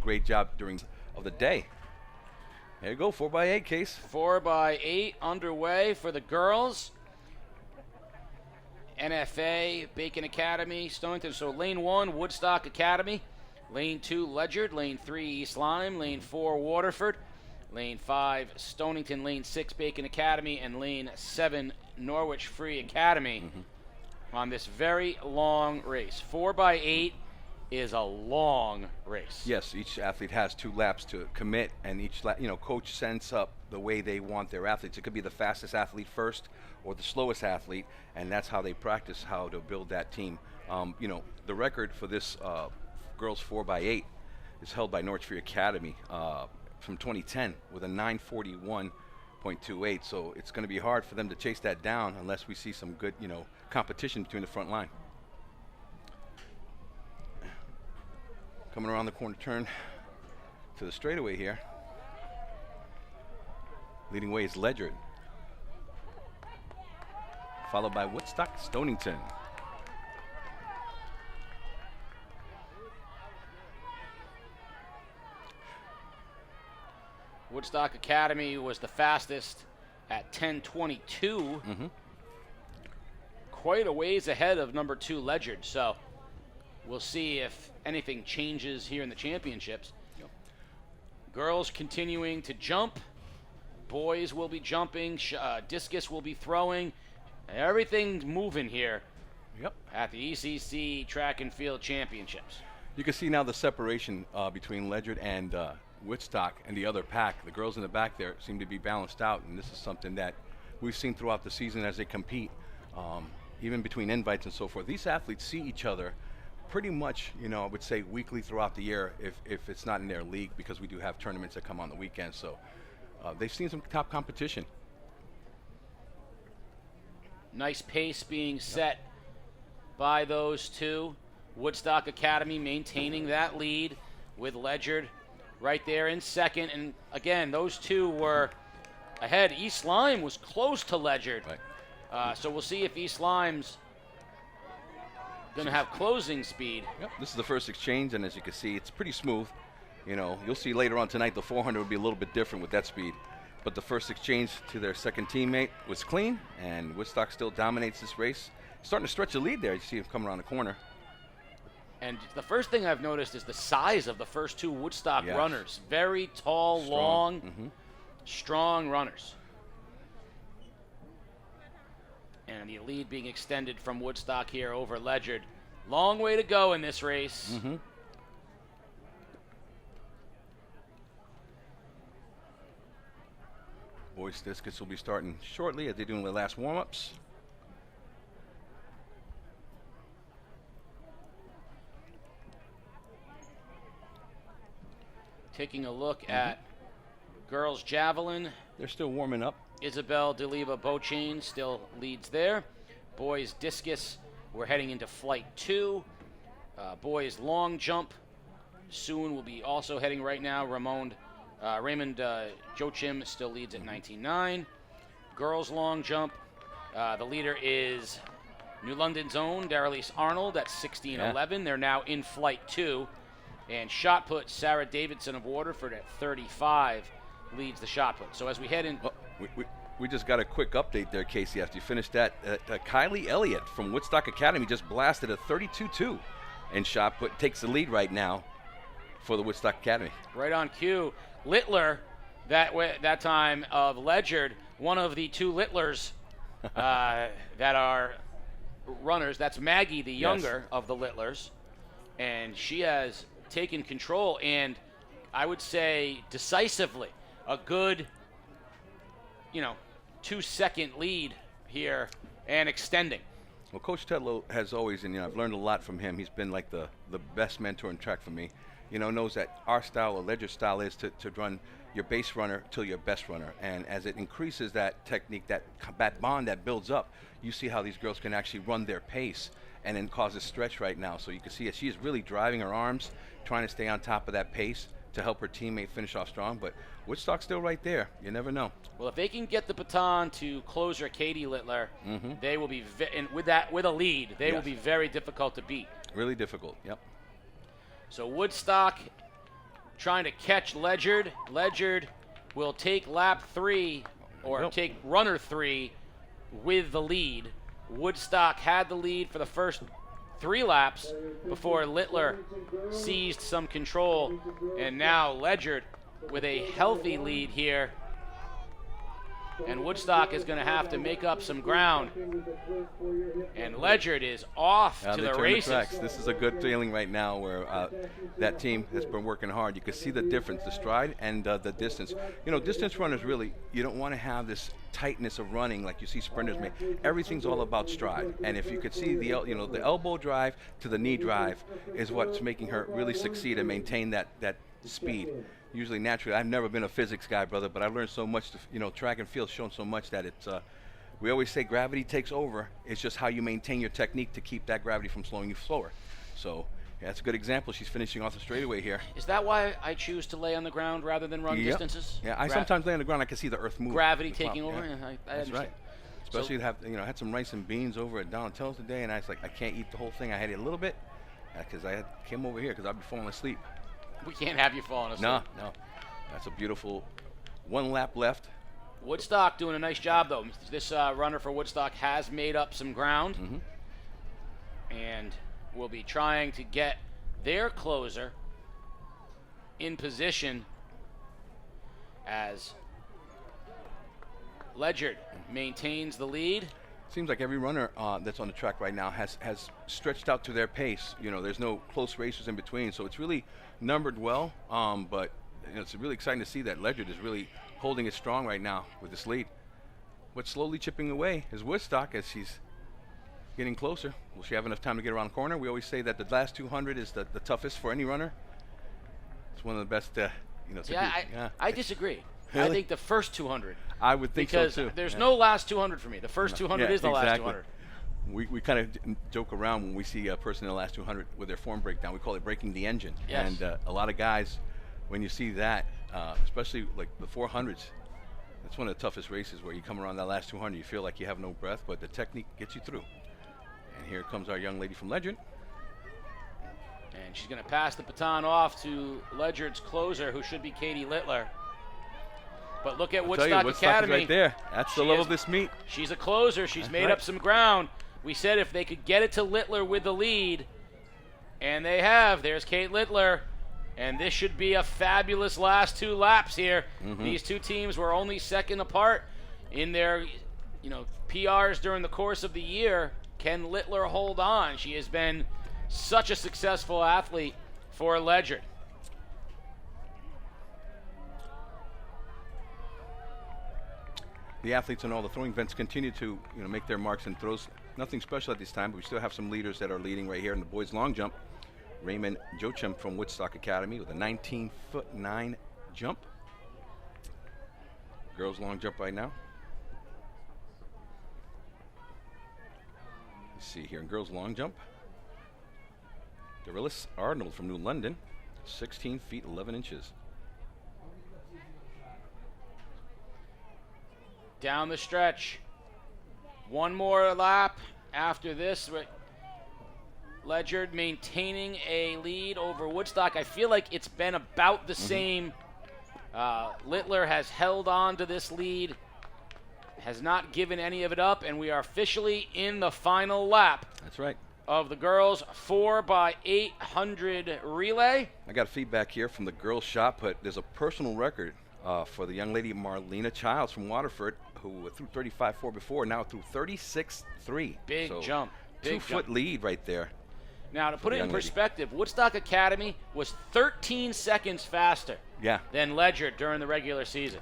great job during of the day. There you go, 4x8 case. 4x8 underway for the girls. NFA, Bacon Academy, Stonington. So lane 1, Woodstock Academy. Lane 2, Ledyard. Lane 3, East Lyme. Lane 4, Waterford. Lane 5, Stonington. Lane 6, Bacon Academy. And lane 7, Norwich Free Academy on this very long race. 4x8 is a long race. Yes, each athlete has 2 laps to commit, and each coach sends up the way they want their athletes. It could be the fastest athlete first or the slowest athlete, and that's how they practice how to build that team. The record for this girls 4x8 is held by Norwich Free Academy from 2010 with a 9:41.28. So it's going to be hard for them to chase that down unless we see some good, competition between the front line. Coming around the corner turn to the straightaway here. Leading way is Ledyard, followed by Woodstock Stonington. Woodstock Academy was the fastest at 10:22. Quite a ways ahead of number 2 Ledyard. So we'll see if anything changes here in the championships. Yep. Girls continuing to jump. Boys will be jumping. Discus will be throwing. Everything's moving here at the ECC Track and Field Championships. You can see now the separation between Ledyard and Woodstock and the other pack. The girls in the back there seem to be balanced out, and this is something that we've seen throughout the season as they compete, even between invites and so forth. These athletes see each other pretty much, I would say weekly throughout the year if it's not in their league, because we do have tournaments that come on the weekends. So they've seen some top competition. Nice pace being set by those two. Woodstock Academy maintaining that lead with Ledyard right there in second. And again, those two were ahead. East Lyme was close to Ledyard. Right. So we'll see if East Lyme's going to have closing speed. Yep. This is the first exchange, and as you can see, it's pretty smooth. You'll see later on tonight the 400 will be a little bit different with that speed. But the first exchange to their second teammate was clean, and Woodstock still dominates this race. Starting to stretch a lead there. You see him coming around the corner. And the first thing I've noticed is the size of the first two Woodstock Yes. runners. Very tall, Strong. long, strong runners. And the lead being extended from Woodstock here over Ledyard. Long way to go in this race. Boys discus will be starting shortly as they're doing the last warm-ups. Taking a look at girls javelin. They're still warming up. Isabel DeLiva Beauchain still leads there. Boys discus, we're heading into flight 2. Boys long jump, soon will be also heading right now. Raymond Joachim still leads at 19.9. Girls long jump, the leader is New London's own Darylise Arnold at 16.11. They're now in flight 2. And shot put, Sarah Davidson of Waterford at 35 leads the shot put. So as we head in... Well, we just got a quick update there, Casey, after you finished that. Kylie Elliott from Woodstock Academy just blasted a 32.2 and shot put, takes the lead right now for the Woodstock Academy. Right on cue. Littler, that time of Ledyard, one of the two Littlers that are runners. That's Maggie, the younger of the Littlers. And she has taken control, and I would say decisively, a good, 2-second lead here and extending. Well, Coach Tedlow has always, and I've learned a lot from him. He's been like the best mentor in track for me. Knows that our style, or Ledyard style, is to run your base runner till your best runner. And as it increases that technique, that bond that builds up, you see how these girls can actually run their pace and then cause a stretch right now. So you can see she is really driving her arms, trying to stay on top of that pace to help her teammate finish off strong. But Woodstock's still right there. You never know. Well, if they can get the baton to closer Katie Littler, they will be, and with a lead, they will be very difficult to beat. Really difficult, yep. So Woodstock trying to catch Ledyard. Ledyard will take lap 3, or take runner 3 with the lead. Woodstock had the lead for the first 3 laps before Littler seized some control, and now Ledyard with a healthy lead here. And Woodstock is going to have to make up some ground. And Ledyard is off to the races. This is a good feeling right now where that team has been working hard. You can see the difference, the stride and the distance. You know, distance runners really, you don't want to have this tightness of running like you see sprinters make. Everything's all about stride. And if you could see the elbow drive to the knee drive is what's making her really succeed and maintain that speed. Usually naturally, I've never been a physics guy, brother, but I learned so much. Track and field's shown so much that it's. We always say gravity takes over. It's just how you maintain your technique to keep that gravity from slowing you slower. So yeah, that's a good example. She's finishing off the straightaway here. Is that why I choose to lay on the ground rather than run distances? Yeah, I sometimes lay on the ground. I can see the earth move. Gravity taking over. Yeah. I that's right. Especially I had some rice and beans over at Donatello's today, and I was like, I can't eat the whole thing. I had it a little bit because I came over here because I'd be falling asleep. We can't have you falling asleep. No. That's a beautiful 1 lap left. Woodstock doing a nice job, though. This runner for Woodstock has made up some ground. And will be trying to get their closer in position as Ledyard maintains the lead. Seems like every runner that's on the track right now has stretched out to their pace. There's no close races in between, so it's really numbered well. But it's really exciting to see that Ledyard is really holding it strong right now with this lead. What's slowly chipping away is Woodstock as she's getting closer. Will she have enough time to get around the corner? We always say that the last 200 is the toughest for any runner. It's one of the best, I disagree. Really? I think the first 200. I would think so too. Because there's no last 200 for me. The first 200 is the last 200. We kind of joke around when we see a person in the last 200 with their form breakdown. We call it breaking the engine. Yes. And a lot of guys, when you see that, especially like the 400s, it's one of the toughest races where you come around that last 200, you feel like you have no breath, but the technique gets you through. And here comes our young lady from Ledyard. And she's going to pass the baton off to Ledyard's closer, who should be Katie Littler. But look at Woodstock Academy. Right there. That's the love of this meet. She's a closer. She's made up some ground. We said if they could get it to Littler with the lead, and they have. There's Kate Littler. And this should be a fabulous last 2 laps here. These two teams were only second apart in their, PRs during the course of the year. Can Littler hold on? She has been such a successful athlete for Ledyard. The athletes in all the throwing events continue to make their marks and throws. Nothing special at this time, but we still have some leaders that are leading right here in the boys' long jump. Raymond Jochum from Woodstock Academy with a 19'9" jump. Girls' long jump right now. Let's see here in girls' long jump. Dorilys Arnold from New London, 16 feet 11 inches. Down the stretch. One more lap after this. Ledyard maintaining a lead over Woodstock. I feel like it's been about the same. Littler has held on to this lead, has not given any of it up, and we are officially in the final lap. That's right. Of the girls 4x800 relay. I got feedback here from the girls' shot put. There's a personal record for the young lady Marlena Childs from Waterford, who threw 35.4 before, now threw 36.3. Big jump. Big 2-foot lead right there. Now, to put it in perspective, Woodstock Academy was 13 seconds faster than Ledyard during the regular season.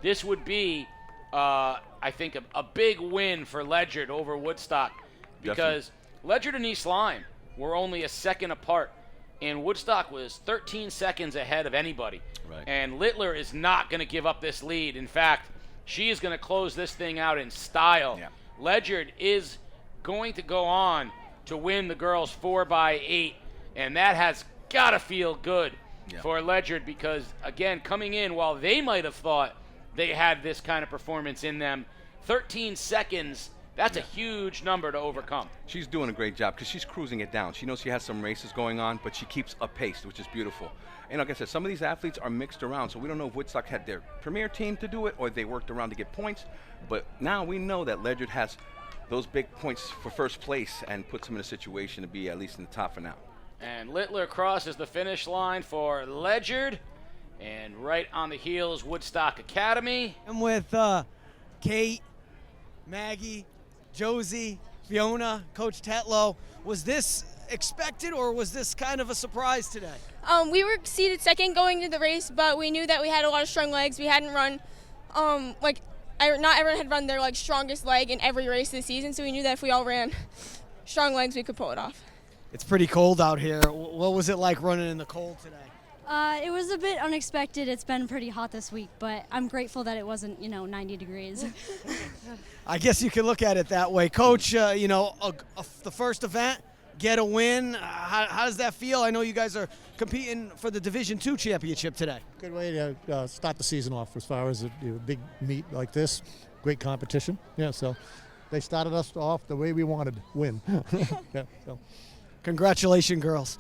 This would be, I think, a big win for Ledyard over Woodstock because Ledyard and East Lyme were only a second apart, and Woodstock was 13 seconds ahead of anybody. Right. And Littler is not going to give up this lead. In fact, she is going to close this thing out in style. Yeah. Ledyard is going to go on to win the girls 4x8, and that has got to feel good for Ledyard because, again, coming in, while they might have thought they had this kind of performance in them, 13 seconds, That's a huge number to overcome. She's doing a great job because she's cruising it down. She knows she has some races going on, but she keeps a pace, which is beautiful. And like I said, some of these athletes are mixed around, so we don't know if Woodstock had their premier team to do it or they worked around to get points. But now we know that Ledyard has those big points for first place and puts them in a situation to be at least in the top for now. And Littler crosses the finish line for Ledyard. And right on the heels, Woodstock Academy. I'm with Kate, Maggie, Josie, Fionna, Coach Tetlow. Was this expected or was this kind of a surprise today? We were seeded second going into the race, but we knew that we had a lot of strong legs. We hadn't run, not everyone had run their strongest leg in every race this season, so we knew that if we all ran strong legs, we could pull it off. It's pretty cold out here. What was it like running in the cold today? It was a bit unexpected. It's been pretty hot this week, but I'm grateful that it wasn't, 90 degrees. I guess you can look at it that way. Coach, the first event, get a win. How does that feel? I know you guys are competing for the Division II championship today. Good way to start the season off as far as a big meet like this. Great competition. Yeah, so they started us off the way we wanted, win. Yeah, so. Congratulations, girls.